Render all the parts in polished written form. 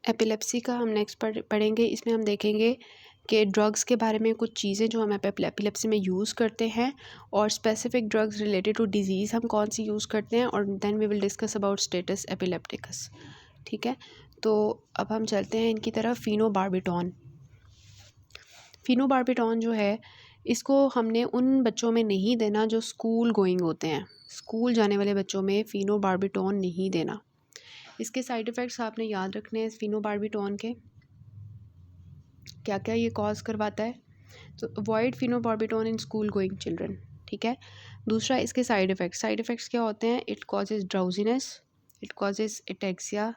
Epilepsy का हम next पढ़ेंगे। इसमें हम देखेंगे कि ड्रग्स के बारे में कुछ चीज़ें जो हम एपिलेप्सी में यूज़ करते हैं और specific drugs related to disease हम कौन सी यूज़ करते हैं, और then we will discuss about status epilepticus. ठीक है, तो अब हम चलते हैं इनकी तरफ। फिनोबार्बिटॉन जो है, इसको हमने उन बच्चों में नहीं देना जो स्कूल गोइंग होते हैं। स्कूल जाने वाले बच्चों में फिनोबार्बिटॉन नहीं देना। इसके साइड इफ़ेक्ट्स आपने याद रखने हैं फिनोबार्बिटॉन के, क्या क्या ये कॉज करवाता है। तो avoid phenobarbitone in school going children. ठीक है, दूसरा इसके साइड इफ़ेक्ट्स क्या होते हैं। It causes drowsiness, it causes ataxia,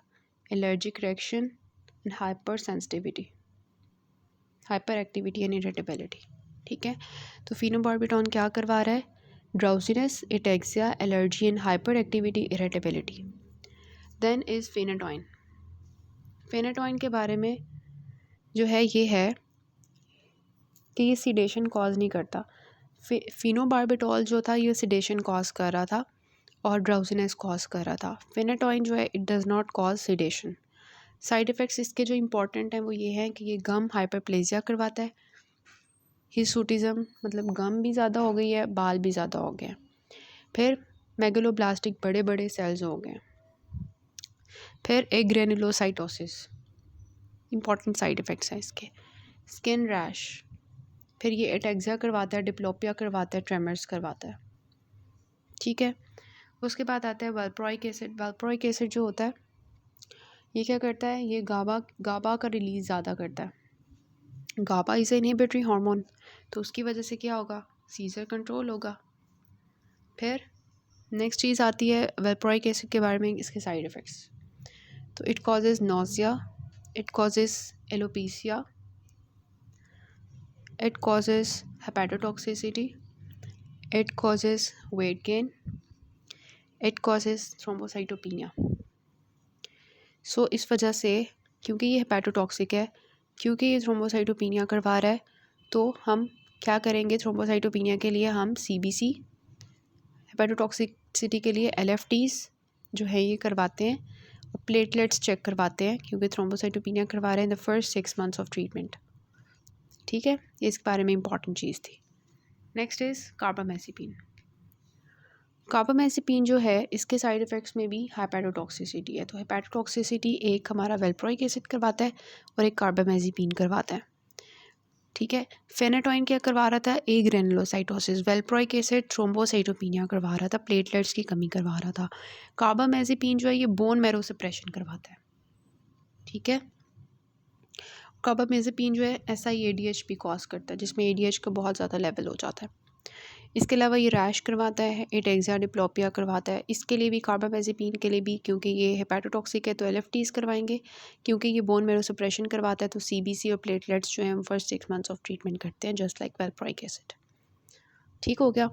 allergic reaction and hyperactivity and irritability. ठीक है, तो फिनोबार्बिटॉन क्या करवा रहा है, drowsiness, ataxia, allergy and hyperactivity, irritability. Then is phenytoin के बारे में जो है ये है कि ये सीडेशन कॉज नहीं करता। फिनोबार्बिटॉल जो था ये सीडेशन कॉज कर रहा था और ड्राउजीनेस कॉज कर रहा था। फेनाटॉइन जो है it does not cause sedation. Side effects इसके जो इंपॉर्टेंट हैं वो ये हैं कि ये गम हाइपरप्लेजिया करवाता है, हिर्सुटिज़म मतलब गम भी ज़्यादा हो गई है, बाल भी ज़्यादा हो गए हैं, फिर मेगलोब्लास्टिक बड़े बड़े सेल्स हो गए, फिर एक ग्रेनुलोसाइटोसिस इंपॉर्टेंट साइड इफ़ेक्ट्स हैं इसके, स्किन रैश, फिर ये एटेक्सिया करवाता है, डिप्लोपिया करवाता है, ट्रेमर्स करवाता है। ठीक है, उसके बाद आता है वाल्प्रोइक एसिड। वाल्प्रोइक एसिड जो होता है ये क्या करता है, ये गाबा का रिलीज़ ज़्यादा करता है। गाबा इज़ इनहिबिटरी हार्मोन, तो उसकी वजह से क्या होगा, सीजर कंट्रोल होगा। फिर नेक्स्ट चीज़ आती है वाल्प्रोइक एसिड के बारे में, इसके साइड इफ़ेक्ट्स। तो it causes nausea, it causes alopecia, it causes hepatotoxicity, it causes weight gain, it causes thrombocytopenia। इस वजह से, क्योंकि ये हेपेटोटॉक्सिक है, क्योंकि ये थ्रोम्बोसाइटोपिनिया करवा रहा है, तो हम क्या करेंगे, थ्रोम्बोसाइटोपिनिया के लिए हम CBC, हेपेटोटॉक्सिसिटी के लिए LFTs जो है ये करवाते हैं, और प्लेटलेट्स चेक करवाते हैं, क्योंकि थ्रोम्बोसाइटोपिनिया करवा रहे हैं in the first 6 months of treatment. ठीक है, ये इसके बारे में इंपॉर्टेंट चीज़ थी। Next is carbamazepine. कार्बामेज़ेपिन जो है इसके साइड इफ़ेक्ट्स में भी हेपेटोटॉक्सिसिटी है। तो हेपेटोटॉक्सिसिटी एक हमारा वेल्प्रोइक एसिड करवाता है और एक कार्बामेज़ेपिन करवाता है। ठीक है, फेनाटॉइन क्या करवा रहा था, ए ग्रेनुलोसाइटोसिस। वेल्प्रोइक एसिड थ्रोम्बोसाइटोपिनिया करवा रहा था, प्लेटलेट्स की कमी करवा रहा था। कार्बामेज़ेपिन जो है ये बोन मैरो सप्रेशन करवाता है। ठीक है, कार्बामेज़ेपिन जो है SIADH भी कॉज करता है, जिसमें ADH का बहुत ज़्यादा लेवल हो जाता है। इसके अलावा ये रैश करवाता है, एटेक्सिया, डिप्लोपिया करवाता है। इसके लिए भी कार्बामेज़ेपिन के लिए भी, क्योंकि ये हेपेटोटॉक्सिक है तो LFTs करवाएंगे, क्योंकि ये बोन मैरो सप्रेशन करवाता है तो CBC और प्लेटलेट्स जो हैं हम फर्स्ट 6 months ऑफ ट्रीटमेंट करते हैं, जस्ट लाइक वेल्प्रोइक एसिड। ठीक हो गया,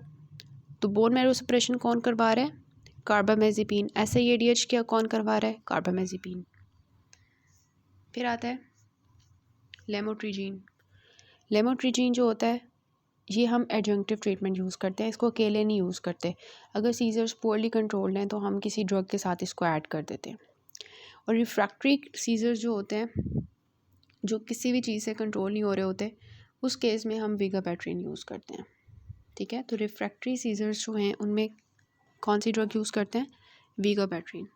तो बोन मैरो सप्रेशन कौन करवा रहा है, कार्बामेज़ेपिन। SIADH क्या कौन करवा रहा है, कार्बामेज़ेपिन। फिर आता है लेमोट्रिजीन जो होता है ये हम एडजंक्टिव ट्रीटमेंट यूज़ करते हैं, इसको अकेले नहीं यूज़ करते। अगर सीजर्स पोअरली कंट्रोल्ड हैं तो हम किसी ड्रग के साथ इसको ऐड कर देते हैं। और रिफ्रैक्टरी सीजर्स जो होते हैं, जो किसी भी चीज़ से कंट्रोल नहीं हो रहे होते, उस केस में हम विगाबैट्रिन यूज़ करते हैं। ठीक है, तो रिफ्रैक्टरी सीजर्स जो हैं उनमें कौन सी ड्रग यूज़ करते हैं, विगाबैट्रिन।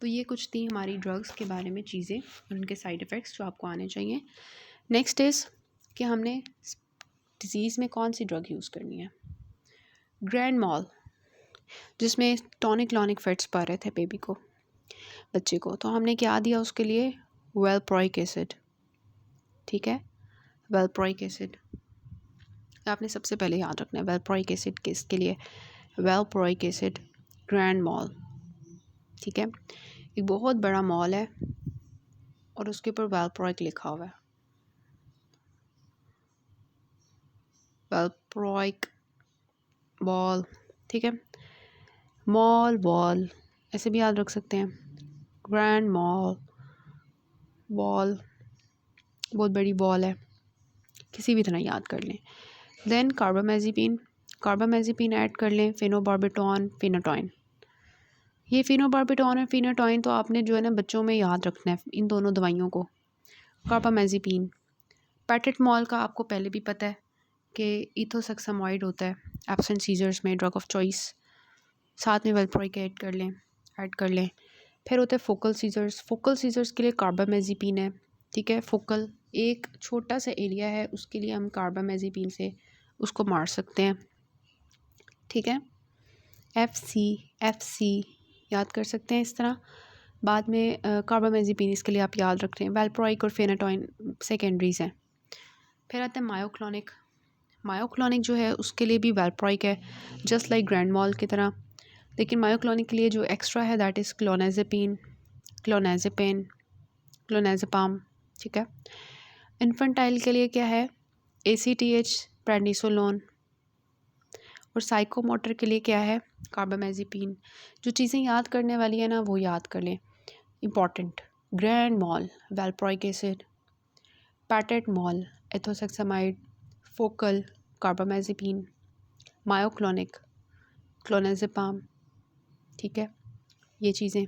तो ये कुछ थी हमारी ड्रग्स के बारे में चीज़ें और उनके साइड इफ़ेक्ट्स जो आपको आने चाहिए। नेक्स्ट इज़ कि हमने डिज़ीज़ में कौन सी ड्रग यूज़ करनी है। ग्रैंड मॉल, जिसमें टॉनिक लॉनिक फिट्स पा रहे थे बेबी को, बच्चे को, तो हमने क्या दिया उसके लिए, वेल्प्रोइक एसिड। ठीक है, वेल्प्रोइक एसिड आपने सबसे पहले याद रखना है। वेल्प्रोइक एसिड किसके लिए, वेल्प्रोइक एसिड ग्रैंड मॉल। ठीक है, एक बहुत बड़ा मॉल है और उसके ऊपर वेल्प्रोइक लिखा हुआ है, वेल्प्रोइक बॉल। ठीक है, मॉल बॉल ऐसे भी याद रख सकते हैं, ग्रैंड मॉल बॉल, बहुत बड़ी बॉल है, किसी भी तरह याद कर लें। देन कार्बामेज़ेपिन ऐड कर लें, फिनोबार्बिटॉन, फेनाटॉइन। ये फिनोबार्बिटॉन और फिनाटोइन तो आपने जो है ना बच्चों में याद रखना है इन दोनों दवाइयों को। कार्बामेज़ेपिन, पैरासिटामोल का आपको पहले भी पता है कि इथोसक्सामाइड होता है एब्सेंट सीजर्स में ड्रग ऑफ चॉइस, साथ में वेल्प्रोइक ऐड कर लें। फिर होते हैं फोकल सीजर्स। फोकल सीजर्स के लिए कार्बामेज़ेपिन है, ठीक है। फोकल एक छोटा सा एरिया है, उसके लिए हम कार्बामेज़ेपिन से उसको मार सकते हैं, ठीक है। एफ सी याद कर सकते हैं इस तरह। बाद में कार्बामेज़ेपिन इसके लिए आप याद रख रहे हैं। वेल्प्रोइक और फेनाटोइन सेकेंडरीज हैं। फिर आता है मायोक्लोनिक। मायोक्लोनिक जो है उसके लिए भी वेल्प्रोइक है, जस्ट लाइक ग्रैंडमॉल की तरह, लेकिन मायोक्लोनिक के लिए जो एक्स्ट्रा है दैट इज़ क्लोनाज़ेपिन, क्लोनाज़ेपाम, ठीक है। इन्फेंटाइल के लिए क्या है, ACTH, प्रेडनिसोलोन। और साइकोमोटर के लिए क्या है, कार्बामेज़ेपिन। जो चीज़ें याद करने वाली है ना वो याद कर लें, important. Grand mal, valproic acid, paracetamol, ethosuximide, focal, carbamazepine, myoclonic, clonazepam, ठीक है। ये चीज़ें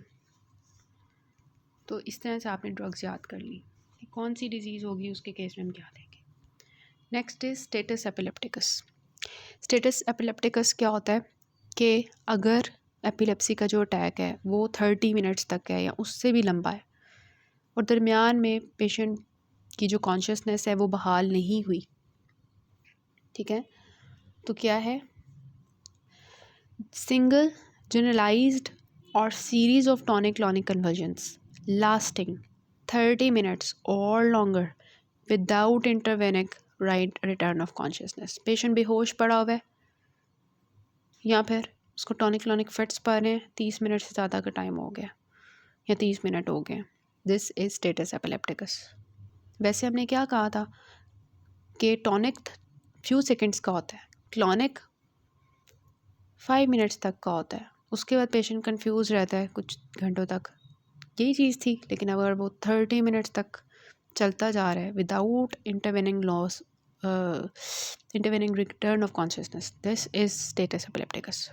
तो इस तरह से आपने ड्रग्स याद कर ली। कौन सी डिज़ीज़ होगी उसके केस में हम क्या देंगे। Next is status epilepticus. Status epilepticus क्या होता है कि अगर एपिलेप्सी का जो अटैक है वो 30 मिनट्स तक है या उससे भी लंबा है और दरमियान में पेशेंट की जो कॉन्शियसनेस है वो बहाल नहीं हुई, ठीक है, तो क्या है, सिंगल जनरलाइज्ड और series of tonic clonic convergence lasting 30 minutes or longer without intervening right return of consciousness। Patient बेहोश पड़ा हुआ है या फिर उसको टॉनिक क्लॉनिक फिट्स पा रहे हैं, 30 मिनट से ज़्यादा का टाइम हो गया या 30 मिनट हो गए, दिस इज स्टेटस एपिलेप्टिकस। वैसे हमने क्या कहा था कि टॉनिक फ्यू सेकेंड्स का होता है, क्लॉनिक 5 मिनट्स तक का होता है, उसके बाद पेशेंट कंफ्यूज रहता है कुछ घंटों तक, यही चीज़ थी। लेकिन अगर वो 30 मिनट्स तक चलता जा रहा है without intervening return of consciousness, this is status epilepticus.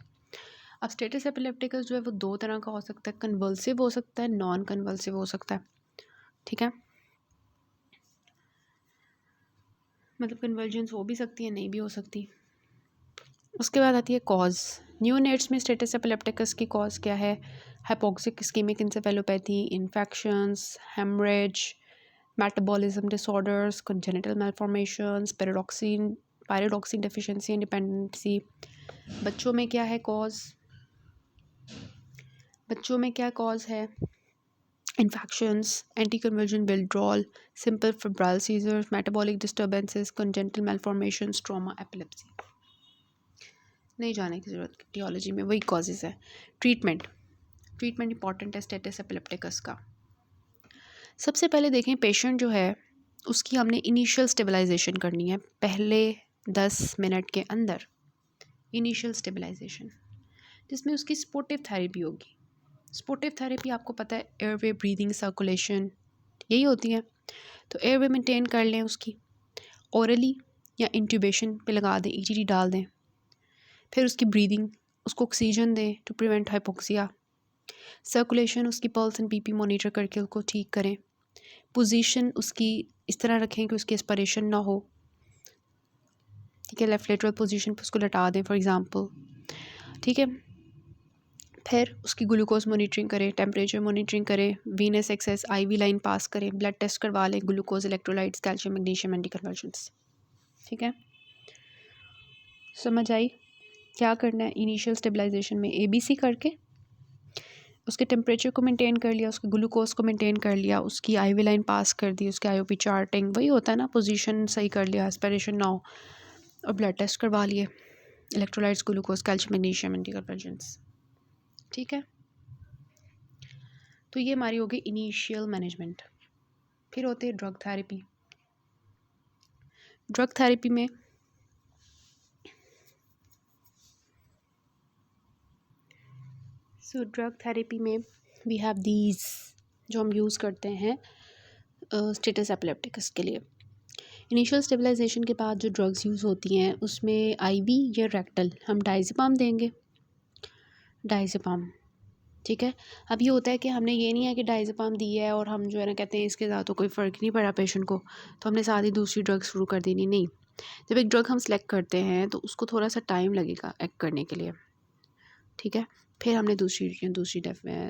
अब स्टेटस एपिलेप्टिकस जो है वो दो तरह का हो सकता है, कन्वल्सिव हो सकता है, नॉन कन्वल्सिव हो सकता है, ठीक है। मतलब कन्वर्जेंस हो भी सकती है, नहीं भी हो सकती। उसके बाद आती है कॉज। न्यूनेट्स में स्टेटस एपिलेप्टिकस की कॉज क्या है, hypoxic ischaemic encephalopathy, infections, haemorrhage, metabolism disorders, congenital malformations, pyridoxine deficiency, independency. बच्चों में क्या है कॉज, बच्चों में क्या कॉज है, infections, anti conversion withdrawal, simple febrile seizures, metabolic disturbances, congenital malformations, trauma, epilepsy. नहीं जाने की ज़रूरत, टियोलॉजी में वही कॉजेज़ है। ट्रीटमेंट इंपॉर्टेंट है स्टेटस एपिलेप्टिकस का। सबसे पहले देखें पेशेंट जो है उसकी हमने इनिशियल स्टेबलाइजेशन करनी है, पहले 10 मिनट के अंदर इनिशियल स्टेबलाइजेशन, जिसमें उसकी सपोर्टिव थेरेपी होगी। सपोर्टिव थेरेपी आपको पता है एयरवे, ब्रीदिंग, सर्कुलेशन, यही होती है। तो एयरवे मेंटेन कर लें उसकी, ओरली या इंट्यूबेशन पे लगा दें, EGD डाल दें, फिर उसकी ब्रीदिंग, उसको ऑक्सीजन दें टू प्रिवेंट हाइपोक्सिया, सर्कुलेशन उसकी पल्स एंड BP मॉनिटर करके उसको ठीक करें, पोजीशन उसकी इस तरह रखें कि उसकी एस्पिरेशन ना हो, ठीक है, लेफ्ट लेटरल पोजीशन पर उसको लटा दें फॉर एग्जांपल, ठीक है। फिर उसकी ग्लूकोज मॉनिटरिंग करें, टेम्परेचर मॉनिटरिंग करें, वीनस एक्सेस IV लाइन पास करें, ब्लड टेस्ट करवा लें, glucose, electrolytes, calcium, magnesium, anti convergence, ठीक है। समझ आई क्या करना है इनिशियल स्टेबलाइजेशन में, ABC करके उसके टेम्परेचर को मेंटेन कर लिया, उसके ग्लूकोज को मेंटेन कर लिया, उसकी IV लाइन पास कर दी, उसके IOP चार्टिंग, वही होता है ना, पोजीशन सही कर लिया, एस्पिरेशन ना हो, और ब्लड टेस्ट करवा लिए, electrolytes, glucose, calcium, magnesium, anti convergence, ठीक है। तो ये हमारी होगी इनिशियल मैनेजमेंट। फिर होती है ड्रग थेरेपी। ड्रग थेरेपी में ड्रग थेरेपी में वी हैव दीज, जो हम यूज़ करते हैं स्टेटस एपिलेप्टिकस के लिए। इनिशियल स्टेबलाइजेशन के बाद जो ड्रग्स यूज़ होती हैं उसमें IV या रेक्टल हम डायज़ेपाम देंगे, डायज़ेपाम, ठीक है। अब ये होता है कि हमने ये नहीं है कि डायज़ेपाम दी है और हम जो है ना कहते हैं इसके साथ तो कोई फ़र्क नहीं पड़ा पेशेंट को, तो हमने साथ ही दूसरी ड्रग शुरू कर देनी, नहीं। जब एक ड्रग हम सेलेक्ट करते हैं तो उसको थोड़ा सा टाइम लगेगा एक्ट करने के लिए, ठीक है। फिर हमने दूसरी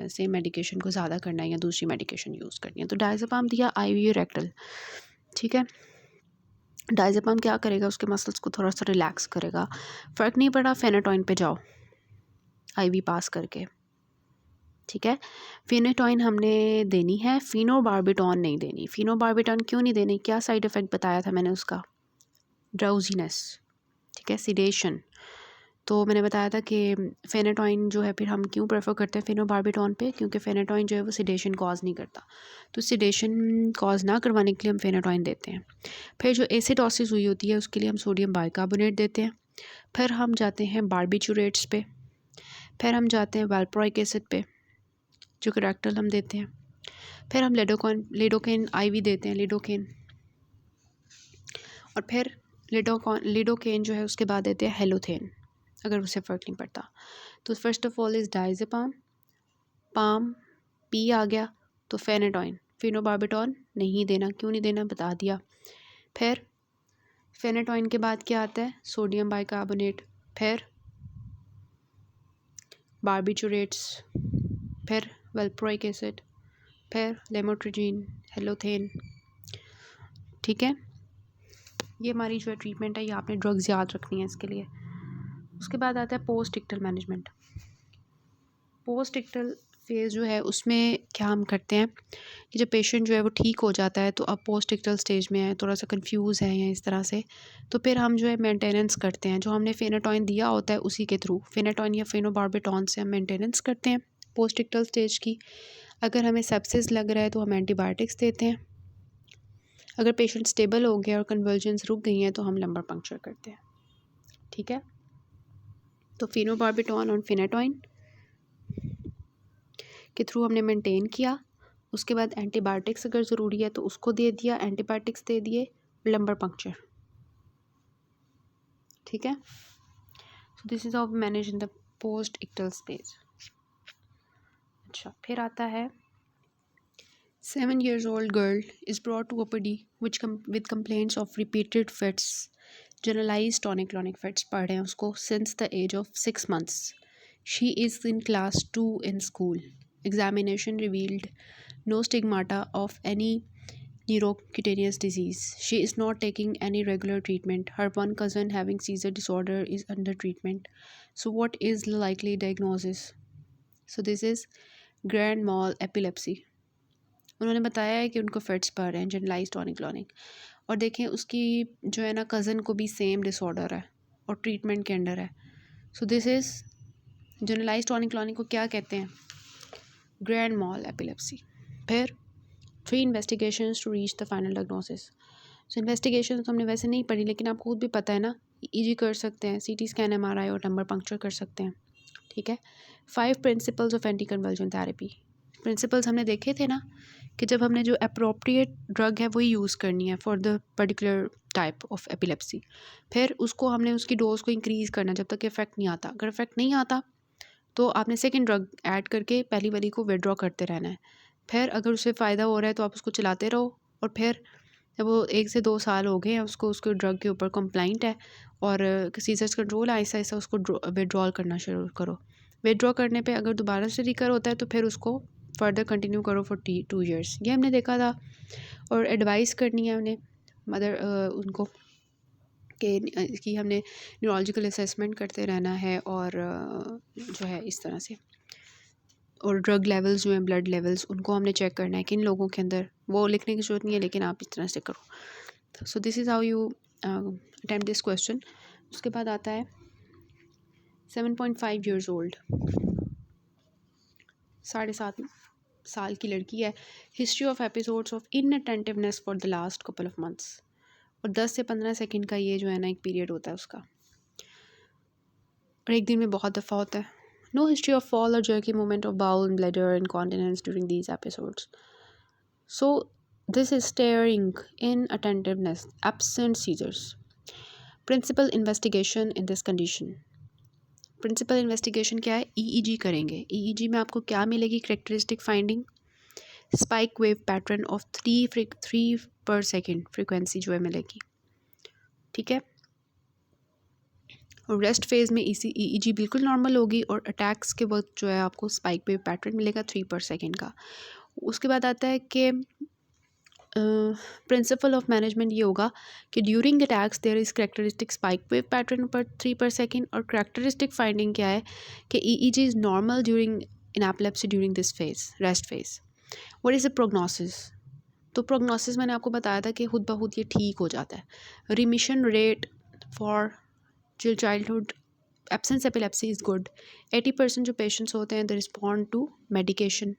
सेम मेडिकेशन को ज़्यादा करना है या दूसरी मेडिकेशन यूज़ करनी है। तो डायज़ेपाम दिया IV रेक्टल, ठीक है। डायज़ेपाम क्या करेगा, उसके मसल्स को थोड़ा सा रिलैक्स करेगा। फ़र्क नहीं पड़ा, फेनाटॉइन पे जाओ IV पास करके, ठीक है। फेनाटॉइन हमने देनी है, फिनोबार्बिटॉन नहीं देनी। फिनोबार्बिटॉन क्यों नहीं देनी, क्या साइड इफ़ेक्ट बताया था मैंने उसका, ड्राउजीनेस, ठीक है, सिडेशन। तो मैंने बताया था कि फेनाटॉइन जो है फिर हम क्यों प्रेफर करते हैं फिनोबार्बिटॉन पे, क्योंकि फेनाटॉइन जो है वो सिडेशन कॉज नहीं करता, तो सिडेशन कॉज ना करवाने के लिए हम फेनाटॉइन देते हैं। फिर जो एसिडोसिस हुई होती है उसके लिए हम सोडियम बाइकार्बोनेट देते हैं। फिर हम जाते हैं बारबिचुरेट्स पे, फिर हम जाते हैं वैल्प्रोइक एसिड पे जो कि रेक्टल हम देते हैं। फिर हम लिडोकेन IV देते हैं, लिडोकेन। और फिर लिडोकेन जो है उसके बाद देते हैं हेलोथेन अगर उससे फ़र्क नहीं पड़ता। तो first of all is diazepam, pam, P आ गया, तो फेनाटॉइन, फिनोबार्बिटॉन नहीं देना, क्यों नहीं देना बता दिया। फिर फेनाटॉइन के बाद क्या आता है, सोडियम बाइकार्बोनेट, फिर बारबिचुरेट्स, फिर वेल्प्रोइक एसिड, फिर लेमोट्रिजीन, हेलोथेन, ठीक है। ये हमारी जो है ट्रीटमेंट है, ये आपने ड्रग्स याद रखनी है इसके लिए। उसके बाद आता है पोस्ट इक्टल मैनेजमेंट। पोस्ट इक्टल फेज़ जो है उसमें क्या हम करते हैं कि जब पेशेंट जो है वो ठीक हो जाता है तो अब पोस्ट इक्टल स्टेज में है, थोड़ा सा कंफ्यूज है या इस तरह से, तो फिर हम जो है मेंटेनेंस करते हैं, जो हमने फेनाटॉइन दिया होता है उसी के थ्रू, फेनाटॉइन या फिनोबार्बिटॉन से हम मेंटेनेंस करते हैं पोस्ट इक्टल स्टेज की। अगर हमें सेप्सिस लग रहा है तो हम एंटीबायोटिक्स देते हैं। अगर पेशेंट स्टेबल हो गया और कन्वर्जन्स रुक गई हैं तो हम लंबर पंक्चर करते हैं, ठीक है। तो फिनोबार्बिटॉन और फेनाटॉइन के थ्रू हमने मेंटेन किया। उसके बाद एंटीबायोटिक्स अगर ज़रूरी है तो उसको दे दिया, एंटीबायोटिक्स दे दिए, लंबर पंक्चर, ठीक है। So this is how we manage in the post ictal stage. अच्छा, फिर आता है 7 years old girl is brought to OPD with complaints of repeated fits, generalized tonic-clonic fits पढ़ रहे हैं उसको since the age of 6 months. She is in class 2 in school. Examination revealed no stigmata of any neurocutaneous disease. She is not taking any regular treatment. Her one cousin having seizure disorder is under treatment. So what is the likely diagnosis? So this is grand mal epilepsy. उन्होंने बताया है कि उनको fits पड़ रहे हैं, generalise tonic clonic, और देखें उसकी जो है ना कज़न को भी सेम डिसऑर्डर है और ट्रीटमेंट के अंडर है। So this is generalise tonic clonic को क्या कहते हैं, ग्रैंड मॉल एपिलेप्सी। फिर 3 investigations to reach the final diagnosis. So investigation तो हमने वैसे नहीं पढ़ी लेकिन आपको खुद भी पता है ना, EG कर सकते हैं, CT स्कैन, MRI और लंबर पंक्चर कर सकते हैं, ठीक है। 5 principles of anti conversion therapy. Principles हमने देखे थे ना कि जब हमने जो अप्रोप्रिएट ड्रग है वही यूज़ करनी है for the particular type of epilepsy. फिर उसको हमने उसकी डोज को इंक्रीज़ करना जब तक इफेक्ट नहीं आता। अगर इफेक्ट नहीं आता तो आपने सेकंड ड्रग ऐड करके पहली वाली को विड्रॉ करते रहना है। फिर अगर उससे फ़ायदा हो रहा है तो आप उसको चलाते रहो, और फिर जब वो 1 से 2 साल हो गए हैं उसको उसके ड्रग के ऊपर कंप्लाइंट है और सीजर्स कंट्रोल, आहिस्ता आहिस्ता उसको विड्रॉल करना शुरू करो। विड्रॉ करने पे अगर दोबारा से रिकर होता है तो फिर उसको फर्दर कंटिन्यू करो फॉर 2 years। ये हमने देखा था। और एडवाइस करनी है उन्हें मदर उनको कि हमने न्यूरोलॉजिकल असेसमेंट करते रहना है और जो है इस तरह से, और ड्रग लेवल्स जो हैं, ब्लड लेवल्स, उनको हमने चेक करना है किन लोगों के अंदर, वो लिखने की ज़रूरत नहीं है लेकिन आप इस तरह से करो। सो this is how you attempt this question. उसके बाद आता है 7.5 years old, 7.5 साल की लड़की है। History of episodes of inattentiveness for the last couple of months, और 10 से 15 सेकंड का ये जो है ना एक पीरियड होता है उसका, और एक दिन में बहुत दफ़ा होता है। नो हिस्ट्री ऑफ फॉल और jerky movement of bowel and bladder incontinence during these episodes. So this is staring, principal investigation क्या है, ईईजी करेंगे। ईईजी में आपको क्या मिलेगी, characteristic finding, spike wave pattern of 3 per second frequency जो है मिलेगी, ठीक है। और रेस्ट फेज़ में ईईजी बिल्कुल नॉर्मल होगी और अटैक्स के वक्त जो है आपको स्पाइक वेव पैटर्न मिलेगा 3 पर सेकेंड का। उसके बाद आता है कि प्रिंसिपल ऑफ मैनेजमेंट ये होगा कि during attacks there is characteristic spike wave pattern per 3 per second, और करेक्टरिस्टिक फाइंडिंग क्या है कि EEG is normal during in epilepsy during this phase, rest phase. What is the prognosis? तो prognosis मैंने आपको बताया था कि खुद ब खुद ये ठीक हो जाता है। Remission rate for childhood absence epilepsy is good. 80% जो पेशेंट्स होते हैं they respond to medication.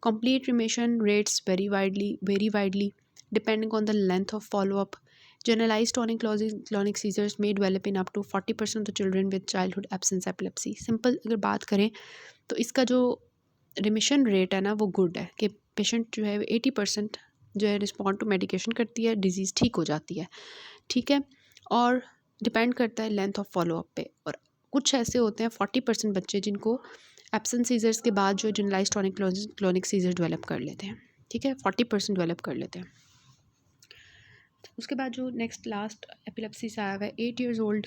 Complete remission rates vary widely depending on the length of follow-up. Generalized tonic-clonic seizures may develop in up to 40% of the children with childhood absence epilepsy. Simple अगर बात करें तो इसका जो remission rate है ना वो good है कि पेशेंट जो है 80% जो है रिस्पॉन्ड टू मेडिकेशन करती है, डिजीज़ ठीक हो जाती है, ठीक है। और डिपेंड करता है लेंथ ऑफ फॉलोअप पे। और कुछ ऐसे होते हैं 40% बच्चे जिनको एब्सेंस सीजर्स के बाद जो generalise tonic clonic seizure develop कर लेते हैं, ठीक है, 40% डेवलप कर लेते हैं। उसके बाद जो नेक्स्ट लास्ट एपिलेप्सी से आया हुआ है 8 years ओल्ड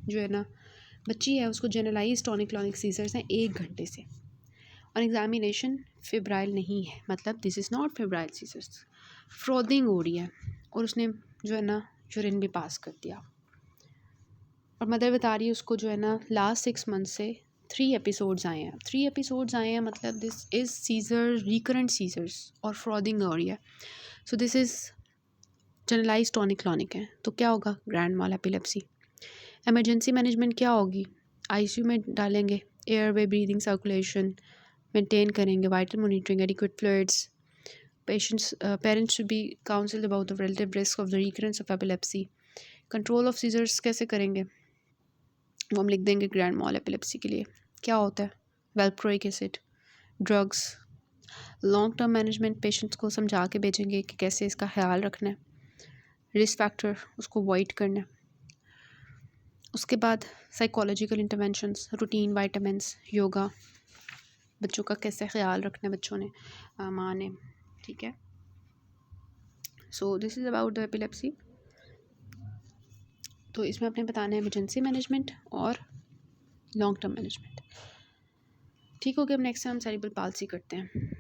जो है ना बच्ची है, उसको जनरलाइज टॉनिक क्लोनिक सीजर्स हैं 1 घंटे से, और एग्जामिनेशन फेब्राइल नहीं है, मतलब this is not febrile seizures, frothing हो रही है, और उसने जो है ना यूरिन भी पास कर दिया। और मदर बता रही है उसको जो है ना लास्ट 6 मंथ से 3 एपिसोड्स आए हैं। 3 एपिसोड्स आए हैं मतलब this is seizure recurrent seizures और फ्रॉदिंग हो रही है। So this is generalise tonic clonic है। तो क्या होगा, grand mal epilepsy. Emergency management क्या होगी, आईसीयू में डालेंगे, एयरवे ब्रीदिंग सर्कुलेशन मेंटेन करेंगे, vital monitoring, adequate fluids, parents should be counselled about the relative risk of the recurrence of epilepsy. Control of seizures कैसे करेंगे, वो हम लिख देंगे ग्रैंड मॉल एपिलेप्सी के लिए। क्या होता है, valproic acid, drugs, long term management, patients को समझा के भेजेंगे कि कैसे इसका ख्याल रखना है, रिस्क फैक्टर उसको अवॉइड करना है। उसके बाद psychological interventions, routine vitamins, yoga, बच्चों का कैसे ख्याल रखना है बच्चों ने, माँ ने, ठीक है। So this is about the epilepsy. तो इसमें आपने बताना है इमरजेंसी मैनेजमेंट और लॉन्ग टर्म मैनेजमेंट, ठीक हो गया। अब नेक्स्ट टाइम सेरिब्रल पाल्सी करते हैं।